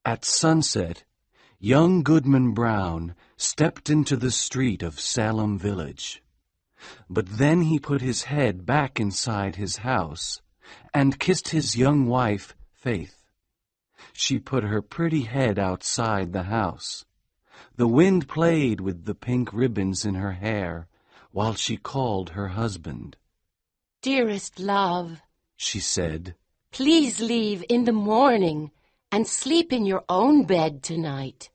At sunset, young Goodman Brown stepped into the street of Salem Village. But then he put his head back inside his house and kissed his young wife, Faith. She put her pretty head outside the house. The wind played with the pink ribbons in her hair while she called her husband. "Dearest love," she said, "please leave in the morning and sleep in your own bed tonight.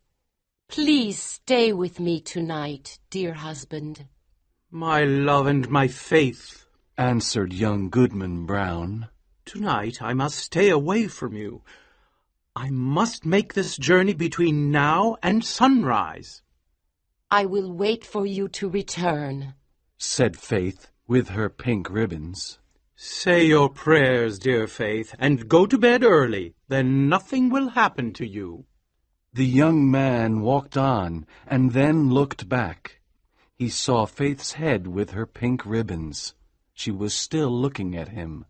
Please stay with me tonight, dear husband." "My love and my Faith," answered young Goodman Brown, "tonight I must stay away from you. I must make this journey between now and sunrise." "I will wait for you to return," said Faith with her pink ribbons. "Say your prayers, dear Faith, and go to bed early. Then nothing will happen to you." The young man walked on and then looked back. He saw Faith's head with her pink ribbons. She was still looking at him.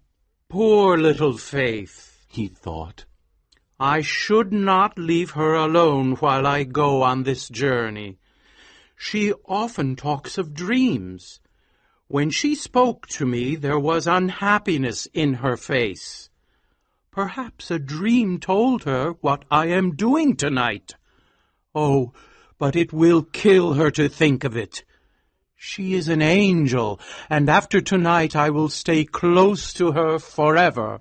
"Poor little Faith," he thought. "I should not leave her alone while I go on this journey. She often talks of dreams. When she spoke to me, there was unhappiness in her face. Perhaps a dream told her what I am doing tonight. Oh, but it will kill her to think of it. She is an angel, and after tonight I will stay close to her forever."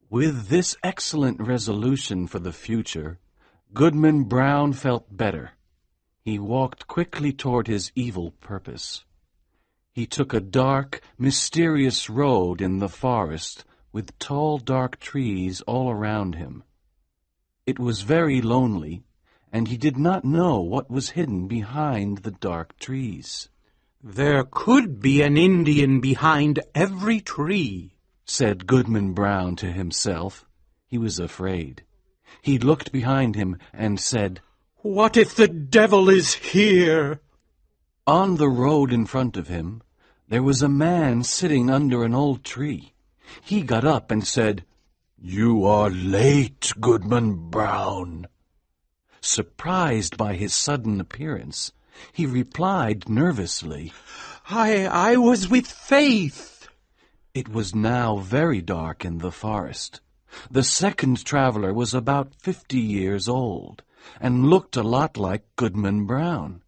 With this excellent resolution for the future, Goodman Brown felt better. He walked quickly toward his evil purpose. He took a dark, mysterious road in the forest with tall, dark trees all around him. It was very lonely, and he did not know what was hidden behind the dark trees. "There could be an Indian behind every tree," said Goodman Brown to himself. He was afraid. He looked behind him and said, "What if the devil is here?" On the road in front of him, there was a man sitting under an old tree. He got up and said, "You are late, Goodman Brown." Surprised by his sudden appearance, he replied nervously, I was with Faith." It was now very dark in the forest. The second traveler was about 50 years old and looked a lot like Goodman Brown.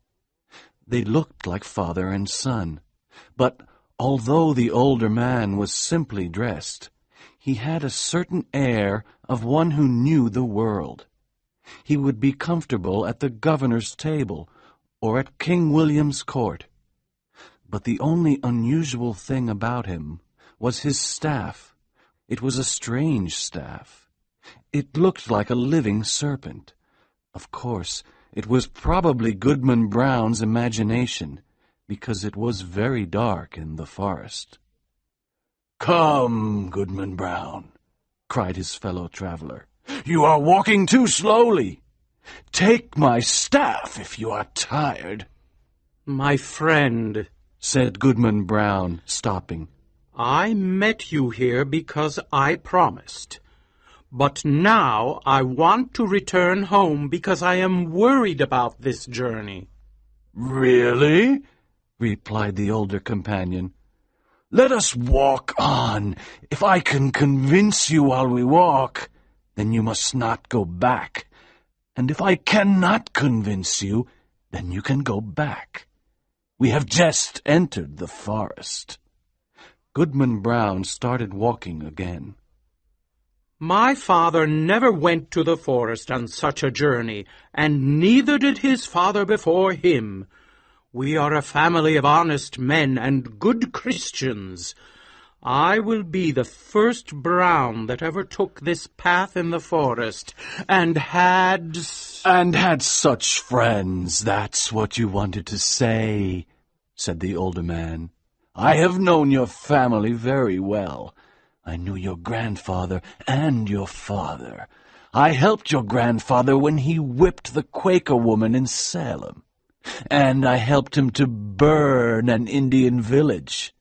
They looked like father and son, but although the older man was simply dressed, he had a certain air of one who knew the world. He would be comfortable at the governor's table or at King William's court. But the only unusual thing about him was his staff. It was a strange staff. It looked like a living serpent. Of course, it was probably Goodman Brown's imagination, because it was very dark in the forest. "Come, Goodman Brown," cried his fellow traveler. "You are walking too slowly. Take my staff if you are tired." "My friend," said Goodman Brown, stopping, "I met you here because I promised. But now I want to return home because I am worried about this journey." "Really?" replied the older companion. "Let us walk on. If I can convince you while we walk, then you must not go back. And if I cannot convince you, then you can go back. We have just entered the forest." Goodman Brown started walking again. "My father never went to the forest on such a journey, and neither did his father before him. We are a family of honest men and good Christians. I will be the first Brown that ever took this path in the forest, and had such friends, that's what you wanted to say," said the older man. "I have known your family very well. I knew your grandfather and your father. I helped your grandfather when he whipped the Quaker woman in Salem, and I helped him to burn an Indian village.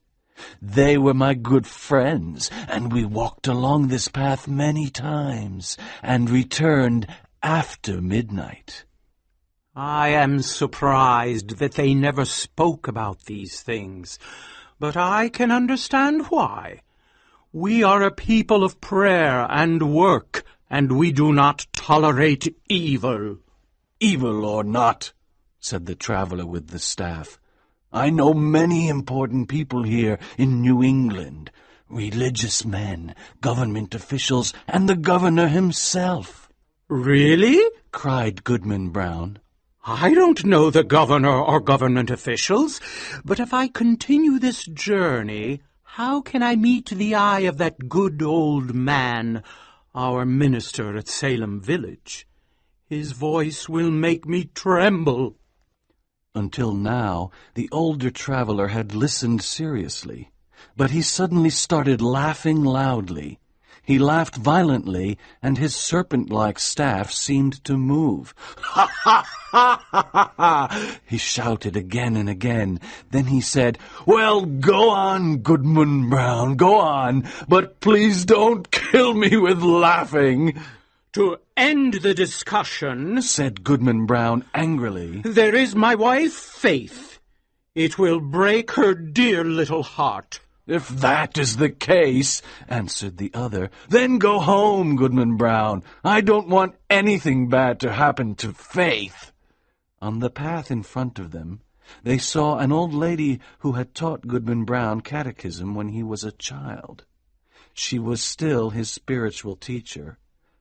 They were my good friends, and we walked along this path many times and returned after midnight. I am surprised that they never spoke about these things, but I can understand why. We are a people of prayer and work, and we do not tolerate evil. Evil or not, said the traveler with the staff, I know many important people here in New England, religious men, government officials, and the governor himself. Really? Cried Goodman Brown. I don't know the governor or government officials, but if I continue this journey, how can I meet the eye of that good old man, our minister at Salem Village? His voice will make me tremble. Until now, the older traveler had listened seriously, but he suddenly started laughing loudly. He laughed violently, and his serpent-like staff seemed to move. "Ha, ha, ha, ha, ha, ha!" he shouted again and again. Then he said, "Well, go on, Goodman Brown, go on, but please don't kill me with laughing." To end the discussion, said Goodman Brown angrily, there is my wife, Faith. It will break her dear little heart. "If that is the case," answered the other, "then go home, Goodman Brown. I don't want anything bad to happen to Faith." On the path in front of them, they saw an old lady who had taught Goodman Brown catechism when he was a child. She was still his spiritual teacher,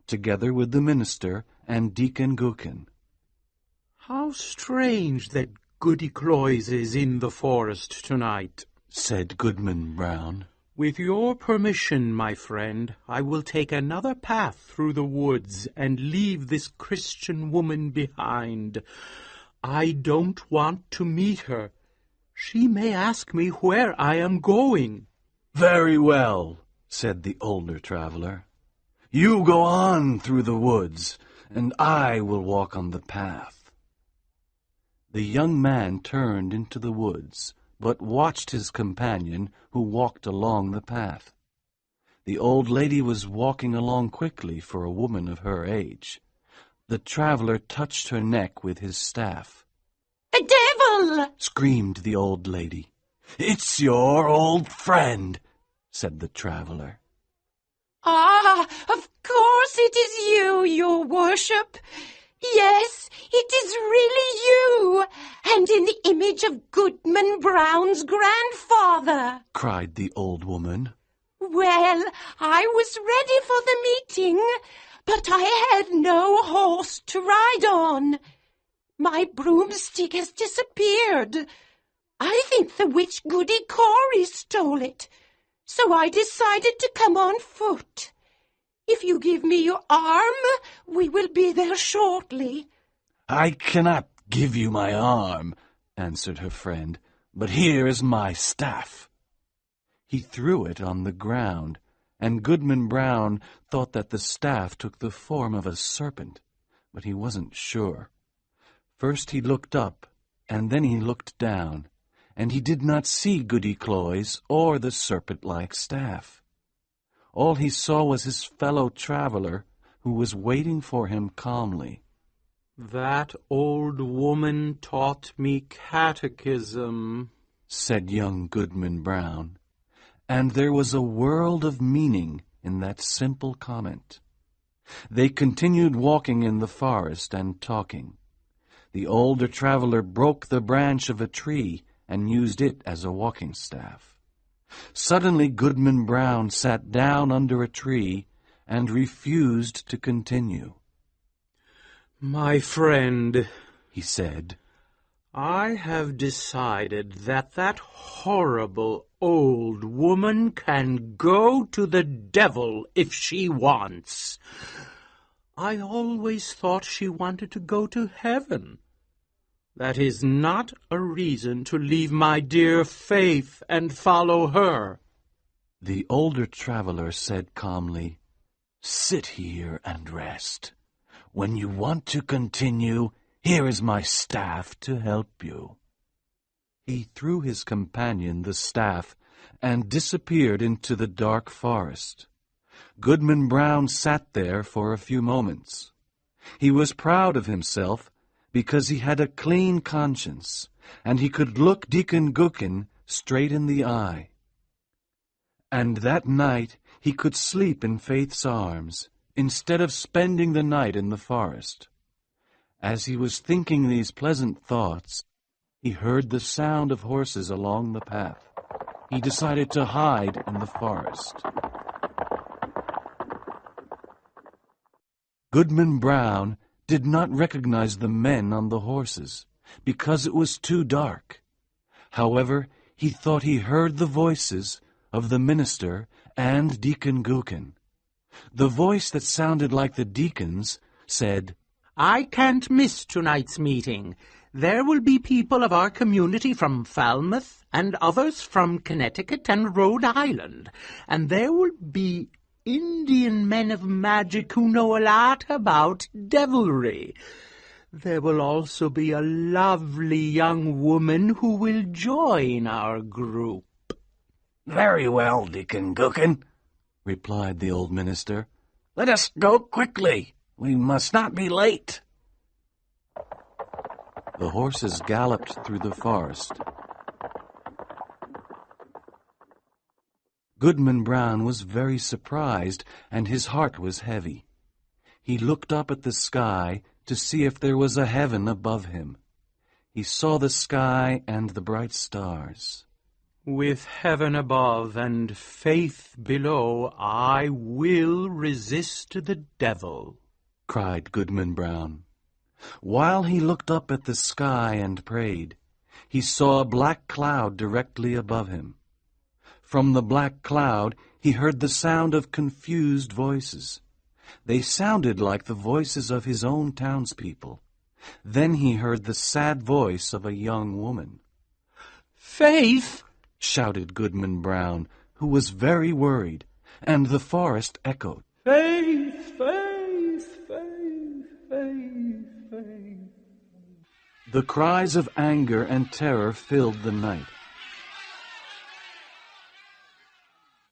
together with the minister and Deacon Gookin. How strange that Goody Cloyes is in the forest tonight, said Goodman Brown. With your permission, my friend, I will take another path through the woods and leave this Christian woman behind. I don't want to meet her. She may ask me where I am going. Very well, said the older traveler. You go on through the woods, and I will walk on the path. The young man turned into the woods, but watched his companion, who walked along the path. The old lady was walking along quickly for a woman of her age. The traveler touched her neck with his staff. "The devil!" screamed the old lady. "It's your old friend," said the traveler. "Ah, of course it is you, your worship. Yes, it is really you, and in the image of Goodman Brown's grandfather," cried the old woman. "Well, I was ready for the meeting, but I had no horse to ride on. My broomstick has disappeared. I think the witch Goody Corey stole it, so I decided to come on foot. If you give me your arm, we will be there shortly." "I cannot give you my arm," answered her friend, "but here is my staff." He threw it on the ground, and Goodman Brown thought that the staff took the form of a serpent, but he wasn't sure. First he looked up, and then he looked down, and he did not see Goody Cloyes or the serpent-like staff. All he saw was his fellow traveler, who was waiting for him calmly. "That old woman taught me catechism," said young Goodman Brown, and there was a world of meaning in that simple comment. They continued walking in the forest and talking. The older traveler broke the branch of a tree and used it as a walking staff. Suddenly Goodman Brown sat down under a tree and refused to continue. "My friend," he said, "I have decided that horrible old woman can go to the devil if she wants. I always thought she wanted to go to heaven. That is not a reason to leave my dear Faith and follow her." The older traveler said calmly, "Sit here and rest. When you want to continue, here is my staff to help you." He threw his companion the staff and disappeared into the dark forest. Goodman Brown sat there for a few moments. He was proud of himself because he had a clean conscience, and he could look Deacon Gookin straight in the eye. And that night he could sleep in Faith's arms, instead of spending the night in the forest. As he was thinking these pleasant thoughts, he heard the sound of horses along the path. He decided to hide in the forest. Goodman Brown did not recognize the men on the horses, because it was too dark. However, he thought he heard the voices of the minister and Deacon Gookin. The voice that sounded like the deacon's said, "I can't miss tonight's meeting. There will be people of our community from Falmouth and others from Connecticut and Rhode Island, and there will be Indian men of magic who know a lot about devilry. There will also be a lovely young woman who will join our group." "Very well, Deacon Gookin," replied the old minister. "Let us go quickly. We must not be late." The horses galloped through the forest. Goodman Brown was very surprised, and his heart was heavy. He looked up at the sky to see if there was a heaven above him. He saw the sky and the bright stars. "With heaven above and faith below, I will resist the devil," cried Goodman Brown. While he looked up at the sky and prayed, he saw a black cloud directly above him. From the black cloud he heard the sound of confused voices. They sounded like the voices of his own townspeople. Then he heard the sad voice of a young woman. "Faith!" shouted Goodman Brown, who was very worried, and the forest echoed. "Faith, faith, faith, faith, faith." The cries of anger and terror filled the night.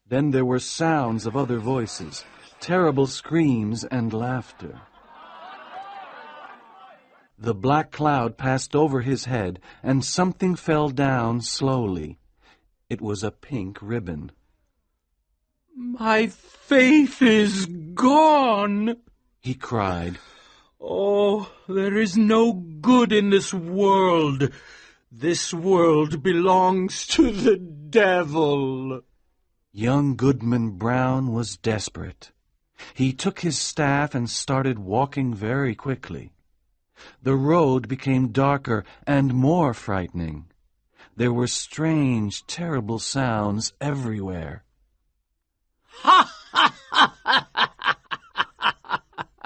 Then there were sounds of other voices, terrible screams and laughter. The black cloud passed over his head, and something fell down slowly. It was a pink ribbon. "My faith is gone," he cried. "Oh, there is no good in this world. This world belongs to the devil." Young Goodman Brown was desperate. He took his staff and started walking very quickly. The road became darker and more frightening. There were strange, terrible sounds everywhere. "Ha, ha, ha, ha, ha!"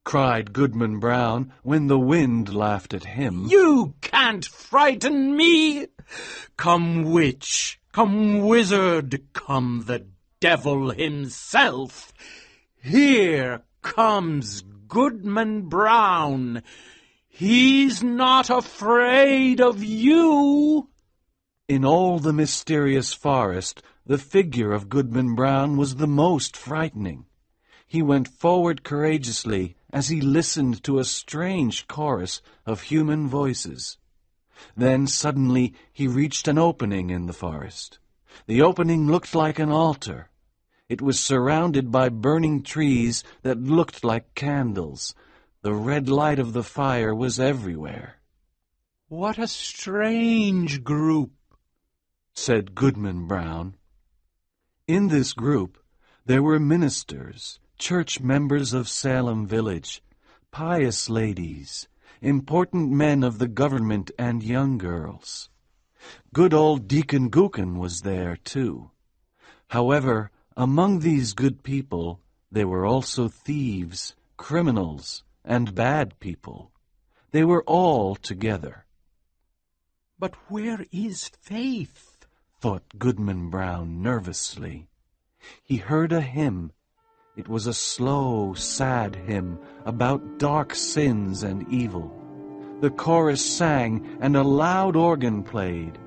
cried Goodman Brown when the wind laughed at him. "You can't frighten me! Come witch, come wizard, come the devil himself! Here comes Goodman Brown. He's not afraid of you." In all the mysterious forest, the figure of Goodman Brown was the most frightening. He went forward courageously as he listened to a strange chorus of human voices. Then suddenly he reached an opening in the forest. The opening looked like an altar. It was surrounded by burning trees that looked like candles. The red light of the fire was everywhere. "What a strange group," said Goodman Brown. In this group there were ministers, church members of Salem Village, pious ladies, important men of the government, and young girls. Good old Deacon Gookin was there, too. However, among these good people there were also thieves, criminals, and bad people. They were all together. "But where is Faith?" thought Goodman Brown nervously. He heard a hymn. It was a slow, sad hymn about dark sins and evil. The chorus sang, and a loud organ played.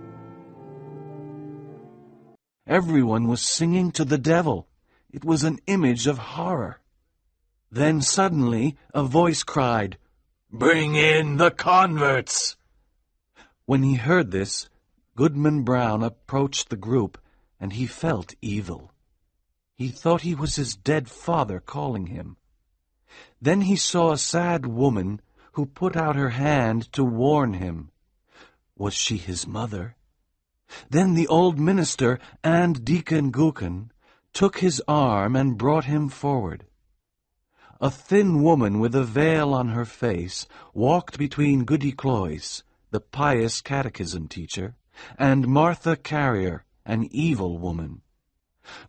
Everyone was singing to the devil. It was an image of horror. Then suddenly a voice cried, "Bring in the converts!" When he heard this, Goodman Brown approached the group, and he felt evil. He thought he was his dead father calling him. Then he saw a sad woman who put out her hand to warn him. Was she his mother? Then the old minister and Deacon Gookin took his arm and brought him forward. A thin woman with a veil on her face walked between Goody Cloyce, the pious catechism teacher, and Martha Carrier, an evil woman.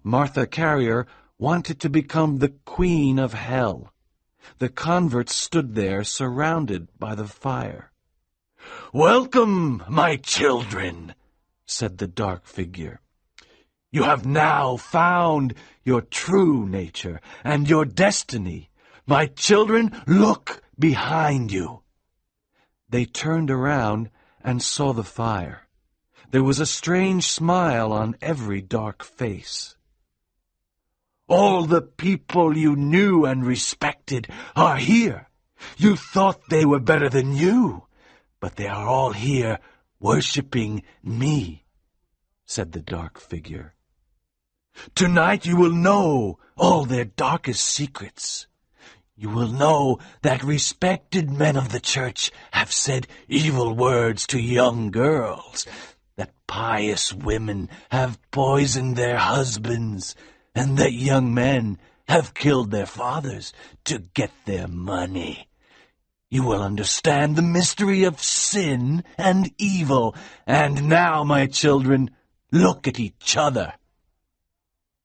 Martha Carrier wanted to become the queen of hell. The converts stood there surrounded by the fire. "Welcome, my children," said the dark figure. "You have now found your true nature and your destiny. My children, look behind you." They turned around and saw the fire. There was a strange smile on every dark face. "All the people you knew and respected are here. You thought they were better than you, but they are all here worshipping me," said the dark figure. "Tonight you will know all their darkest secrets. You will know that respected men of the church have said evil words to young girls, that pious women have poisoned their husbands, and that young men have killed their fathers to get their money. You will understand the mystery of sin and evil. And now, my children, look at each other."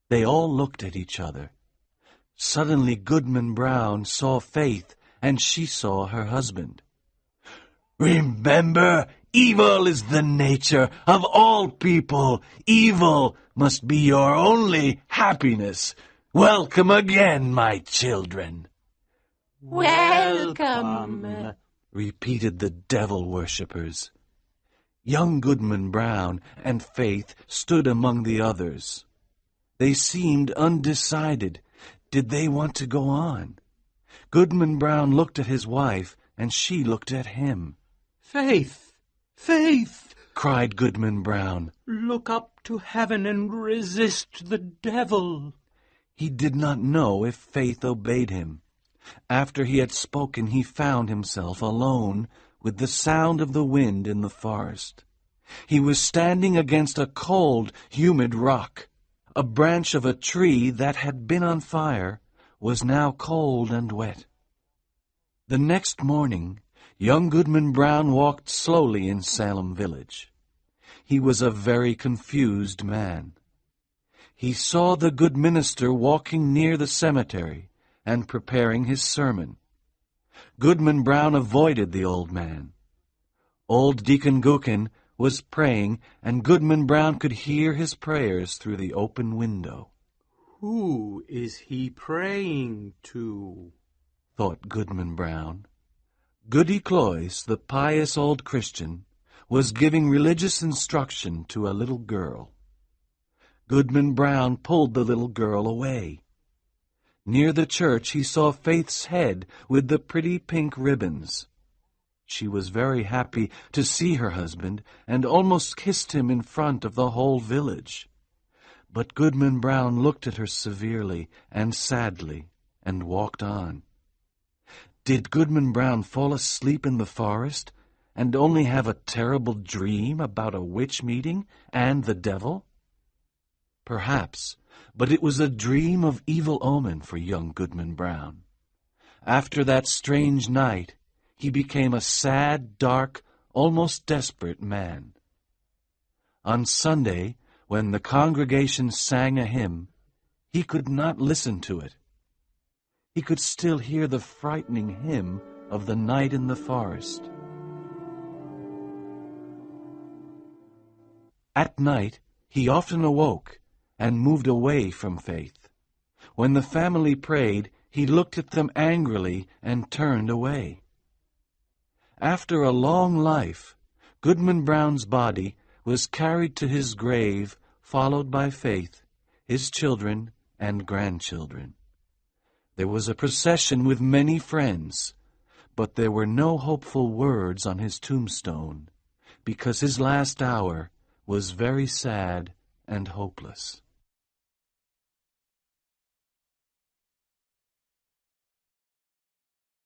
They all looked at each other. Suddenly Goodman Brown saw Faith, and she saw her husband. "Remember, evil is the nature of all people. Evil must be your only happiness. Welcome again, my children." "Welcome," repeated the devil-worshippers. Young Goodman Brown and Faith stood among the others. They seemed undecided. Did they want to go on? Goodman Brown looked at his wife, and she looked at him. "Faith, Faith!" cried Goodman Brown. "Look up to heaven and resist the devil." He did not know if Faith obeyed him. After he had spoken, he found himself alone with the sound of the wind in the forest. He was standing against a cold, humid rock. A branch of a tree that had been on fire was now cold and wet. The next morning, young Goodman Brown walked slowly in Salem village. He was a very confused man. He saw the good minister walking near the cemetery and preparing his sermon. Goodman Brown avoided the old man. Old Deacon Gookin was praying, and Goodman Brown could hear his prayers through the open window. "Who is he praying to?" thought Goodman Brown. Goody Cloyce, the pious old Christian, was giving religious instruction to a little girl. Goodman Brown pulled the little girl away. Near the church he saw Faith's head with the pretty pink ribbons. She was very happy to see her husband, and almost kissed him in front of the whole village. But Goodman Brown looked at her severely and sadly, and walked on. Did Goodman Brown fall asleep in the forest, and only have a terrible dream about a witch meeting and the devil? Perhaps, but it was a dream of evil omen for young Goodman Brown. After that strange night, he became a sad, dark, almost desperate man. On Sunday, when the congregation sang a hymn, he could not listen to it. He could still hear the frightening hymn of the night in the forest. At night, he often awoke and moved away from Faith. When the family prayed, he looked at them angrily and turned away. After a long life, Goodman Brown's body was carried to his grave, followed by Faith, his children, and grandchildren. There was a procession with many friends, but there were no hopeful words on his tombstone, because his last hour was very sad and hopeless.